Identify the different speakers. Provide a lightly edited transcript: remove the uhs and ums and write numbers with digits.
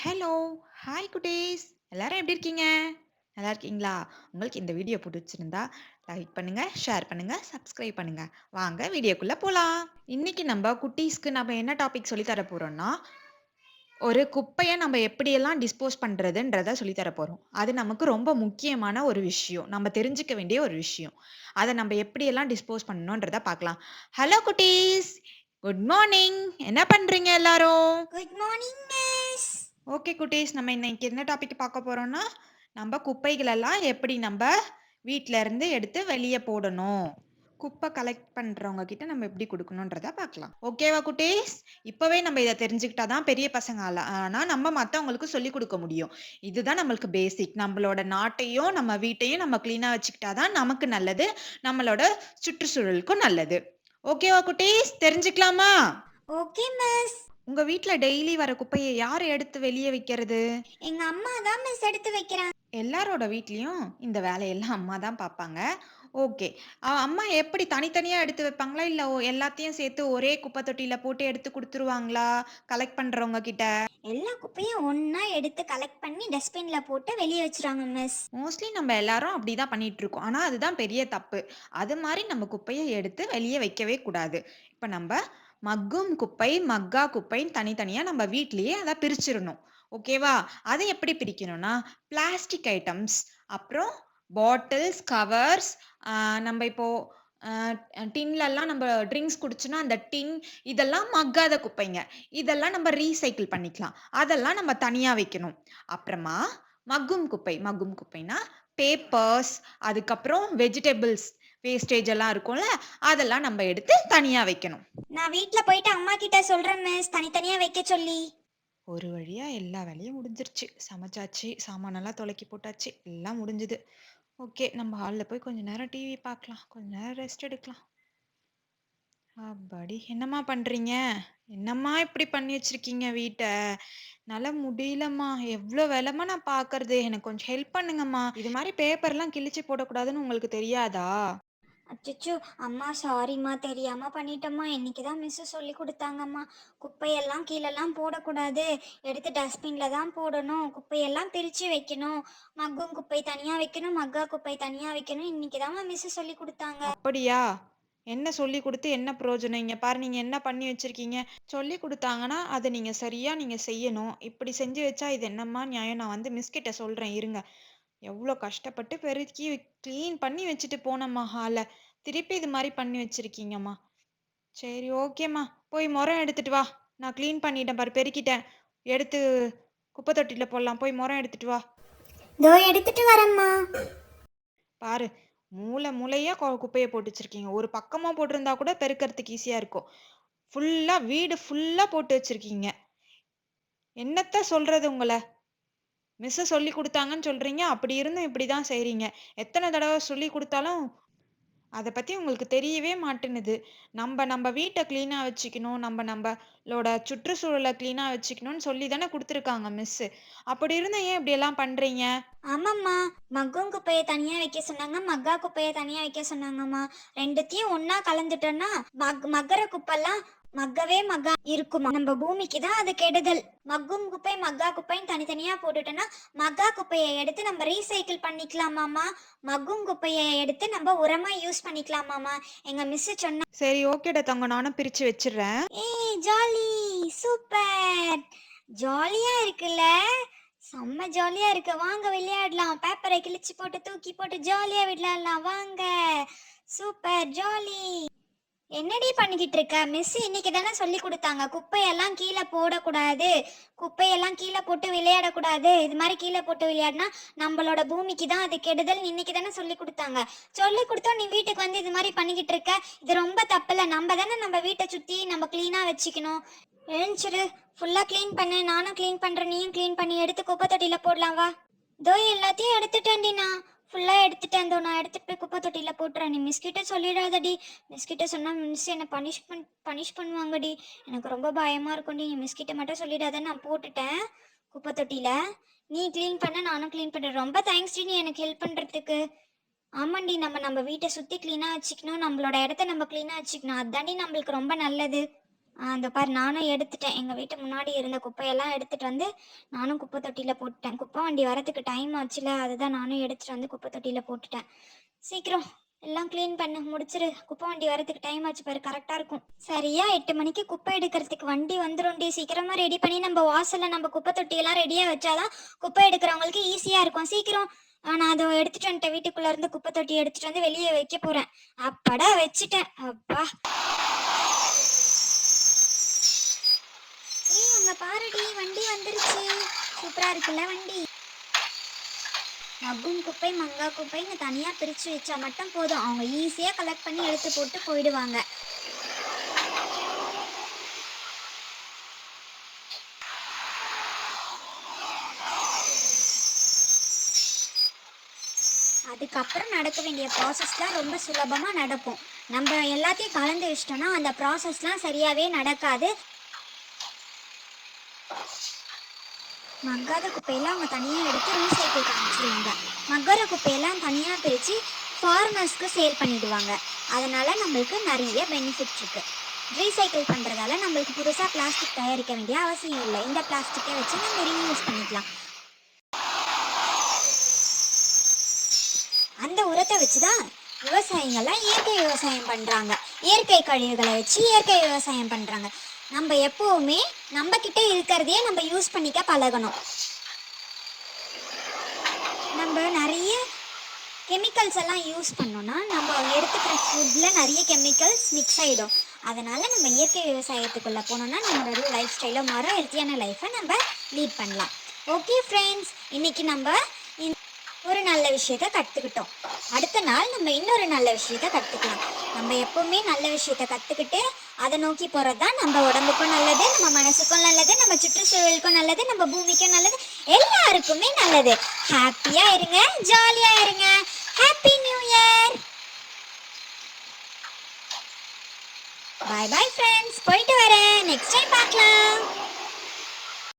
Speaker 1: Hello! Hi குட்டீஸ்! எல்லாரும் எப்படி இருக்கீங்க? நல்லா இருக்கீங்களா? உங்களுக்கு இந்த வீடியோ புடிச்சிருந்தா, லைக் பண்ணுங்க, ஷேர் பண்ணுங்க, சப்ஸ்கிரைப் பண்ணுங்க. வாங்க வீடியோக்குள்ள போலாம். இன்னைக்கு குட்டீஸ்க்கு என்ன டாபிக் சொல்லி தர போறோம்னா, ஒரு குப்பைய நம்ம எப்படியெல்லாம் டிஸ்போஸ் பண்றதுன்றத சொல்லி தர போறோம். அது நமக்கு ரொம்ப முக்கியமான ஒரு விஷயம். நம்ம தெரிஞ்சுக்க வேண்டிய ஒரு விஷயம். அத நம்ம எப்படியெல்லாம் டிஸ்போஸ் பண்ணணுன்றத பார்க்கலாம். ஹலோ குட்டீஸ்! Good morning. என்ன பண்றீங்க எல்லாரும்?
Speaker 2: Good morning miss.
Speaker 1: ஓகே குட்டீஸ், நம்ம இன்னைக்கு என்ன டாபிக் பார்க்க போறோம்னா, குப்பைகளெல்லாம் எப்படி வீட்ல இருந்து எடுத்து வெளிய போடணும். குப்பை கலெக்ட் பண்றவங்க கிட்ட நம்ம எப்படி குடுக்கணும்ன்றத பார்க்கலாம். ஓகேவா குட்டீஸ்? இப்பவே நம்ம இத தெரிஞ்சுக்கிட்டா தான் பெரிய பசங்க ஆனா நம்ம மத்தவங்களுக்கு சொல்லிக் குடுக்க முடியும். இதுதான் நம்மளுக்கு பேசிக். நம்மளோட நாட்டையும், நம்ம வீட்டையும் நம்ம கிளீனா வச்சுக்கிட்டா தான் நமக்கு நல்லது. நம்மளோட சுற்றுச்சூழலுக்கும் நல்லது. ஓகேவா குட்டீஸ்? தெரிஞ்சுக்கலாமா?
Speaker 2: Okay miss.
Speaker 1: உங்க வீட்ல டெய்லி வர குப்பைய யாரு எடுத்து வெளிய வைக்கிறது?
Speaker 2: எங்க அம்மா தான் மிஸ் எடுத்து வைக்கிறாங்க.
Speaker 1: எல்லாரோட வீட்லயும் இந்த வேலையெல்லாம் அம்மா தான் பார்ப்பாங்க. ஓகே. அம்மா எப்படி தனித்தனியா எடுத்து வைப்பாங்களா? இல்ல எல்லாத்தையும் சேர்த்து ஒரே குப்பை தொட்டியில போட்டு எடுத்து குடுத்துருவாங்களா? கலெக்ட் பண்றவங்க கிட்ட?
Speaker 2: எல்லா குப்பையும் ஒண்ணா எடுத்து கலெக்ட் பண்ணி டஸ்ட்பின்ல போட்டு வெளியே வச்சிருவாங்க மிஸ்.
Speaker 1: மோஸ்ட்லி நம்ம எல்லாரும் அப்படிதான் பண்ணிட்டு இருக்கோம். ஆனா அதுதான் பெரிய தப்பு. அது மாரி நம்ம குப்பைய எடுத்து வெளிய வைக்கவே கூடாது. இப்ப மக்கும் குப்பை, மக்கா குப்பைன்னு தனித்தனியா நம்ம வீட்லயே அத பிரிச்சிரணும். ஓகேவா? அத எப்படி பிரிக்கணும்னா, பிளாஸ்டிக் ஐட்டம்ஸ், அப்புறம் பாட்டில்ஸ், கவர்ஸ், ஆ நம்ம இப்போ அ டின்லலாம் நம்ம ட்ரிங்க்ஸ் குடிச்சோம்னா, அந்த டின் இதெல்லாம் மக்காத குப்பைங்க. இதெல்லாம் நம்ம ரீசைக்கிள் பண்ணிக்கலாம். அதெல்லாம் நம்ம தனியா வைக்கணும். அப்புறமா மக்கும் குப்பைனா பேப்பர்ஸ், அதுக்கப்புறம் வெஜிடபிள்ஸ் வேஸ்டேஜ் எல்லாம் இருக்கும்ல, அதெல்லாம் நம்ம எடுத்து தனியா வைக்கணும்.
Speaker 2: நான் வீட்ல போயிட்டு அம்மா கிட்ட சொல்றேன் மிஸ், தனித்தனியா வைக்க சொல்லி.
Speaker 1: ஒரு வழியா எல்லா வேலையும் முடிஞ்சிருச்சு. சமைச்சாச்சு, சாமானெல்லாம் தொலைக்கி போட்டாச்சு. எல்லாம் முடிஞ்சுது. ஓகே. நம்ம ஹால்ல போய் கொஞ்ச நேரம் டிவி பார்க்கலாம். கொஞ்ச நேரம் ரெஸ்ட் எடுக்கலாம். அப்பாடி! என்னம்மா பண்றீங்க? என்னம்மா இப்படி பண்ணி வச்சிருக்கீங்க வீட்ட? என்னால முடியலம்மா. எவ்ளோ வேலைம்மா நான் பார்க்கறது? எனக்கு கொஞ்சம் ஹெல்ப் பண்ணுங்கம்மா. இது மாரி பேப்பர்லாம் கிழிச்சு போடக்கூடாதுன்னு உங்களுக்கு தெரியாதா?
Speaker 2: அச்சச்சோ, அம்மா சாரிம்மா, தெரியாம பண்ணிட்டோம்மா. இன்னைக்கு தான் மிஸ் சொல்லி கொடுத்தாங்கம்மா. குப்பையெல்லாம் கீழெல்லாம் போடக்கூடாது, எடுத்து டஸ்ட்பின்ல தான் போடணும், குப்பையெல்லாம் பிரிச்சு வைக்கணும், மக்கும் குப்பை தனியா வைக்கணும், மக்கா குப்பை தனியா வைக்கணும். இன்னைக்கு தான் மிஸ் சொல்லி கொடுத்தாங்க.
Speaker 1: அப்படியா? என்ன சொல்லிக் குடுத்து என்ன பிரயோஜனம்? இங்க பாரு நீங்க என்ன பண்ணி வச்சிருக்கீங்க? சொல்லிக் குடுத்தாங்கன்னா, அத நீங்க சரியா செய்யணும். இப்படி செஞ்சு வச்சா இது என்னம்மா நியாயம்? நான் மிஸ் கிட்ட சொல்றேன் இருங்க. எவ்ளோ கஷ்டப்பட்டு பெருக்கி கிளீன் பண்ணி வச்சுட்டு போனேம்மா ஹால. திருப்பி இது மாரி பண்ணி வச்சிருக்கீங்கம்மா. சரி ஓகேம்மா. போய் மொறம் எடுத்துட்டு வா. நான் கிளீன் பண்ணிட்டேன் பாரு, பெருக்கிட்டேன். எடுத்து குப்பை தொட்டில போடலாம். போய் மொறம் எடுத்துட்டு வா.
Speaker 2: இதோ எடுத்துட்டு வரேம்மா.
Speaker 1: பாரு, மூலையா குப்பைய போட்டு வச்சிருக்கீங்க. ஒரு பக்கமா போட்டிருந்தா கூட பெருக்கறதுக்கு ஈஸியா இருக்கும். வீடு ஃபுல்லா போட்டு வச்சிருக்கீங்க. என்னத்த சொல்றது உங்கள? மிஸ்ஸு சொல்லிக் குடுத்தாங்கன்னு சொல்றீங்க. அப்படி இருந்தும் இப்படி தான் செய்றீங்க. எத்தன தடவ சொல்லிக் குடுத்தாலும் அத பத்தி உங்களுக்கு தெரியவே மாட்டேன்னுது. நம்ப வீட்ட கிளீனா வச்சுக்கணும். நம்பளோட சுற்றுச்சூழல கிளீனா வச்சுக்கணும்னு சொல்லி தானே குடுத்துருக்காங்க மிஸ்ஸு. அப்படி இருந்தும் ஏன் இப்படியெல்லாம் பண்றீங்க?
Speaker 2: ஆமாம்மா, மக்கும் குப்பையை தனியா வைக்க சொன்னாங்க, மக்கா குப்பையை தனியா வைக்க சொன்னாங்கம்மா. ரெண்டுத்தையும் ஒண்ணா கலந்துட்டோம்னா மக்கற குப்பெல்லாம் மக்கா இருக்குமா. நம்ம பூமிக்கு தான் அது கெடுதல். மக்கும் குப்பை மக்கா குப்பைன்னு தனித்தனியா போட்டுட்டோம்னா மக்கா குப்பையை எடுத்து நம்ம ரீசைக்கிள் பண்ணிக்கலாமாமா. மக்கும் குப்பையை எடுத்து நம்ம உரமா யூஸ் பண்ணிக்கலாமாமா. எங்க மிஸ் சொன்னா.
Speaker 1: சரி ஓகேடா தங்கம். நானும் பிரிச்சு வச்சுர்றேன்.
Speaker 2: ஏய் ஜாலி, சூப்பர், ஜாலியா இருக்குல்ல, செம்ம ஜாலியா இருக்கு. வாங்க விளையாடலாம். பேப்பரை கிழிச்சு போட்டு தூக்கி போட்டு ஜாலியா விளையாடலாம் வாங்க. Super jolly. என்னடி பண்ணிக்கிட்டு இருக்க? மிஸ் இன்னைக்கு தானே சொல்லி கொடுத்தாங்க, குப்பையெல்லாம் கீழே போடக்கூடாது, குப்பையெல்லாம் கீழே போட்டு விளையாடக்கூடாது, இது மாதிரி கீழே போட்டு விளையாடினா நம்மளோட பூமிக்கு தான் அது கெடுதல். இன்னைக்கு தானே சொல்லி கொடுத்தாங்க. சொல்லி கொடுத்தோம் நீ வீட்டுக்கு வந்து இது மாதிரி பண்ணிக்கிட்டு இருக்க. இது ரொம்ப தப்பில்ல. நம்ம தானே நம்ம வீட்டை சுற்றி நம்ம க்ளீனாக வச்சுக்கணும். எழுந்துச்சிரு, ஃபுல்லாக க்ளீன் பண்ணு. நானும் க்ளீன் பண்ணுறேன், நீயும் க்ளீன் பண்ணி எடுத்து குப்பை தொட்டியில் போடலாம் வா. தோ எல்லாத்தையும் எடுத்துட்டேன்டி நான். ஃபுல்லாக எடுத்துட்டேன். தோ நான் எடுத்துட்டு போய் குப்பை தொட்டியில் போட்டுறேன். நீ மிஸ்கிட்ட சொல்லிடாதடி. மிஸ்கிட்ட சொன்னால் மிஸ் என்னை பனிஷ் பண்ணுவாங்கடி. எனக்கு ரொம்ப பயமாக இருக்கும்டி. நீ மிஸ்கிட்ட மட்டும் சொல்லிடாத. நான் போட்டுட்டேன் குப்பை தொட்டியில். நீ க்ளீன் பண்ண, நானும் க்ளீன் பண்ணுறேன். ரொம்ப தேங்க்ஸ்டி நீ எனக்கு ஹெல்ப் பண்ணுறதுக்கு. ஆமாண்டி, நம்ம வீட்டை சுற்றி க்ளீனாக வச்சுக்கணும், நம்மளோட இடத்த நம்ம க்ளீனாக வச்சுக்கணும். அதுதாண்டி நம்மளுக்கு ரொம்ப நல்லது. அந்த பாரு நானும் எடுத்துட்டேன். எங்க வீட்டு முன்னாடி இருந்த குப்பையெல்லாம் எடுத்துட்டு வந்து நானும் குப்பை தொட்டியில போட்டுட்டேன். குப்பை வண்டி வரதுக்கு டைம் ஆச்சுல, அதுதான் நானும் எடுத்துட்டு வந்து குப்பை தொட்டியில போட்டுட்டேன். சீக்கிரம் எல்லாம் க்ளீன் பண்ணு, முடிச்சிரு. குப்பை வண்டி வரதுக்கு டைம் ஆச்சு பாரு, கரெக்டா இருக்கும். சரியா 8 மணிக்கு குப்பை எடுக்கிறதுக்கு வண்டி வந்துரும்டி. சீக்கிரமா ரெடி பண்ணி நம்ம வாசல்ல நம்ம குப்பை தொட்டியெல்லாம் ரெடியா வச்சாதான் குப்பை எடுக்கிறவங்களுக்கு ஈஸியா இருக்கும். சீக்கிரம். நான் அதை எடுத்துட்டு வந்துட்டேன். வீட்டுக்குள்ள இருந்து குப்பை தொட்டி எடுத்துட்டு வந்து வெளியே வைக்க போறேன். அப்படா வச்சுட்டேன். அப்பா. ஏய் அங்க பாருடி, வண்டி வந்துருச்சு. சூப்பரா இருக்குல்ல வண்டி. மக்கும் குப்பை மங்கா குப்பைன்னு தனியா பிரிச்சு வச்சா மட்டும் போதும், அவங்க ஈஸியா கலெக்ட் பண்ணி எடுத்து போட்டு போயிடுவாங்க. அதுக்கப்புறம் நடக்க வேண்டிய ப்ராசஸ்லாம் ரொம்ப சுலபமா நடக்கும். நம்ம எல்லாத்தையும் கலந்து வச்சிட்டோம்னா அந்த ப்ராசஸ்லாம் சரியாவே நடக்காது. மக்காத குப்பையெல்லாம் அவங்க தனியாக எடுத்து ரீசைக்கிள் அனுப்பிச்சிடுவாங்க. மக்காத குப்பையெல்லாம் தனியாக பிரித்து ஃபார்மர்ஸ்க்கு சேல் பண்ணிடுவாங்க. அதனால் நம்மளுக்கு நிறைய பெனிஃபிட் இருக்குது. ரீசைக்கிள் பண்ணுறதால நம்மளுக்கு புதுசாக பிளாஸ்டிக் தயாரிக்க வேண்டிய அவசியம் இல்லை. இந்த பிளாஸ்டிக்கை வச்சு நம்ம ரீயூஸ் பண்ணிக்கலாம். அந்த உரத்தை வச்சு தான் விவசாயிங்கள்லாம் இயற்கை விவசாயம் பண்ணுறாங்க. இயற்கை கழிவுகளை வச்சு இயற்கை விவசாயம் பண்ணுறாங்க. நம்ம எப்போவுமே நம்ம கிட்ட இருக்கிறதையே நம்ம யூஸ் பண்ணிக்க பழகணும். நம்ம நிறைய கெமிக்கல்ஸ் எல்லாம் யூஸ் பண்ணோம்னா நம்ம எடுத்துக்கிற ஃபுட்டில் நிறைய கெமிக்கல்ஸ் மிக்ஸ் ஆகிடும். அதனால் நம்ம இயற்கை விவசாயத்துக்குள்ளே போனோம்னா நம்மளோட லைஃப் ஸ்டைலும் மாறும். ஹெல்த்தியான லைஃப்பை நம்ம லீட் பண்ணலாம். ஓகே ஃப்ரெண்ட்ஸ், இன்றைக்கி நம்ம ஒரு நல்ல விஷயத்த கற்றுக்கிட்டோம். அடுத்த நாள் நம்ம இன்னொரு நல்ல விஷயத்த கற்றுக்கலாம். நம்ம எப்போவுமே நல்ல விஷயத்த கற்றுக்கிட்டு அதை நோக்கி போகிறது தான் நம்ம உடம்புக்கும் நல்லது, நம்ம மனசுக்கும் நல்லது, நம்ம சுற்றுச்சூழலுக்கும் நல்லது, நம்ம பூமிக்கும் நல்லது, எல்லாருக்குமே நல்லது. ஹாப்பியாக இருங்க, ஜாலியாக இருங்க. Happy new year. Bye bye friends, போயிட்டு வரேன். நெக்ஸ்ட் டைம் பார்க்கலாம்.